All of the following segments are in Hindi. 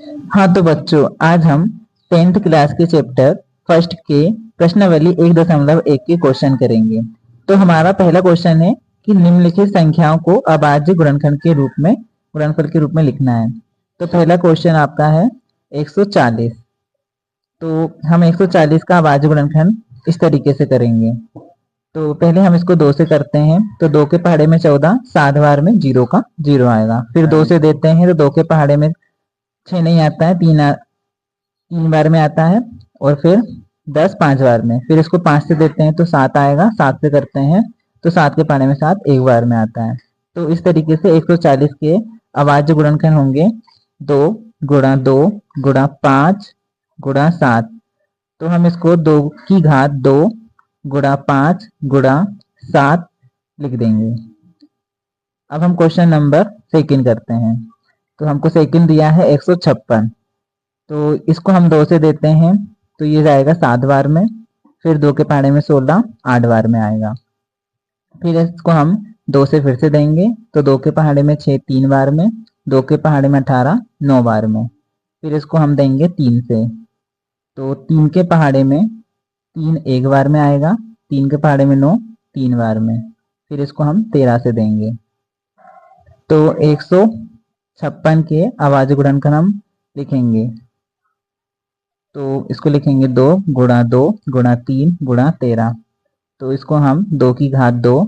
हाँ तो बच्चों, आज हम 10th क्लास के चैप्टर फर्स्ट के प्रश्नावली 1.1 के क्वेश्चन करेंगे। तो हमारा पहला क्वेश्चन है कि निम्नलिखित संख्याओं को अभाज्य गुणनफल के रूप में लिखना है। तो पहला क्वेश्चन आपका है 140। तो हम 140 का अभाज्य गुणनखंड इस तरीके से करेंगे। तो पहले हम इसको 2 से करते हैं, तो 2 के पहाड़े में 14, 7 बार में 0 का 0 आएगा। फिर 2 से देते हैं तो 2 के पहाड़े में 6 नहीं आता है, 3 बार में आता है। और फिर 10 5 बार में, फिर इसको 5 से देते हैं तो 7 आएगा, 7 से करते हैं तो 7 के पहाड़े में 7 एक बार में आता है। तो इस तरीके से 140 के अभाज्य गुणनखंड होंगे 2 गुणा 2 गुणा 5 गुणा 7। तो हम इसको 2 की घात 2 गुणा 5 गुणा 7 लिख देंगे। अब हम क्वेश्चन नंबर सेकंड करते हैं। तो हमको सेकंड दिया है 156। तो इसको हम 2 से देते हैं तो ये जाएगा 7 बार में, फिर 2 के पहाड़े में 16 8 बार में आएगा। फिर इसको हम 2 से फिर से देंगे तो 2 के पहाड़े में 6 3 बार में, 2 के पहाड़े में 18 9 बार में। फिर इसको हम देंगे 3 से, तो 3 के पहाड़े में 3 एक बार में आएगा, 3 के पहाड़े में 9 3 बार में। फिर इसको हम 13 से देंगे। तो 156 के अभाज्य गुणनखंड हम लिखेंगे। तो इसको लिखेंगे 2 गुणा 2 गुणा 3 गुणा 13। तो इसको हम 2 की घात 2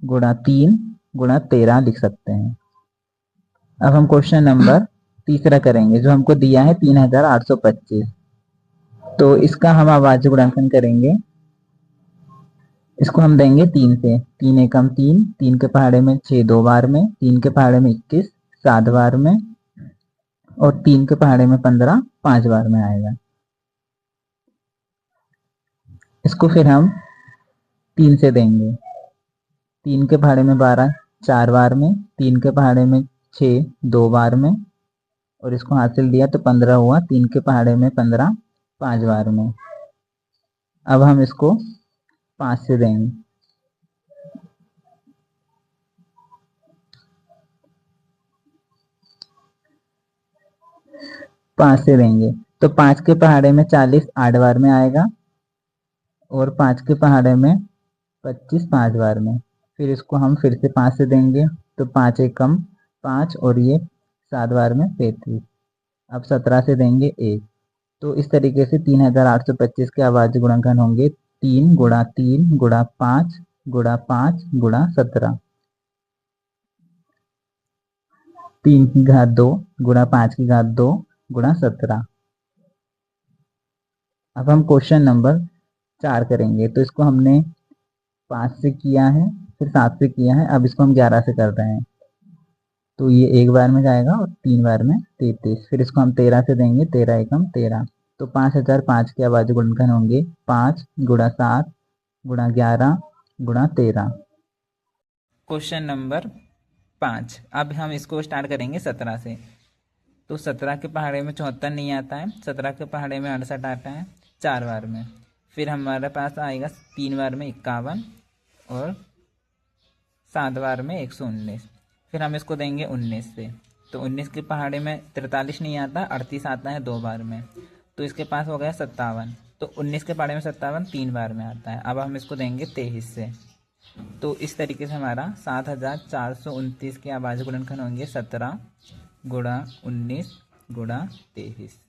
गुणा 3 गुणा 13 लिख सकते हैं। अब हम क्वेश्चन नंबर तीसरा करेंगे, जो हमको दिया है 3825। तो इसका हम अभाज्य गुणनखंड करेंगे। इसको हम देंगे 3 से, 3 एकम 3, 3 के पहाड़े में 6 2 बार में, 3 के पहाड़े में 21 7 बार में, और 3 के पहाड़े में 15 5 बार में आएगा। इसको फिर हम 3 से देंगे, 3 के पहाड़े में 12 4 बार में, 3 के पहाड़े में 6 2 बार में, और इसको हासिल दिया तो 15 हुआ, 3 के पहाड़े में 15 5 बार में। अब हम इसको 5 से देंगे। 5 से देंगे तो 5 के पहाड़े में 40 8 बार में आएगा, और 5 के पहाड़े में 25 5 बार में। फिर इसको हम फिर से 5 से देंगे तो 5 एकम 5, और ये 7 बार में 35। अब 17 से देंगे 1। तो इस तरीके से 3825 के अभाज्य गुणनखंड होंगे 3 गुणा 3 गुणा 5 गुणा 5 गुणा 17। 3 की घात 2 गुणा 5 की घात 2 गुणा 17। अब हम क्वेश्चन नंबर 4 करेंगे। तो इसको हमने 5 से किया है, फिर 7 से किया है, अब इसको हम 11 से कर रहे हैं। तो ये एक बार में जाएगा और 3 बार में 33। फिर इसको हम 13 से देंगे, 13 एकम 13। तो 5005 के अभाज्य गुणनखंड होंगे 5 गुणा 7 गुणा 11 गुणा 13। Question number 5। अब हम इसको स्टार्ट करेंगे 17 से। तो 17 के पहाड़े में 74 नहीं आता है, 17 के पहाड़े में 68 आता है 4 बार में। फिर हमारे पास आएगा 3 बार में 51, और 7 बार में 119। फिर हम इसको देंगे 19 से। तो 19 के पहाड़े में 43 नहीं आता, 38 आता है 2 बार में। तो इसके पास हो गया 57। तो 19 के पहाड़े में 57 3 बार में आता है। अब हम इसको देंगे 23 से। तो इस तरीके से हमारा 7429 के अभाज्य गुणनखंड होंगे 17 गुणा 19 गुणा 23।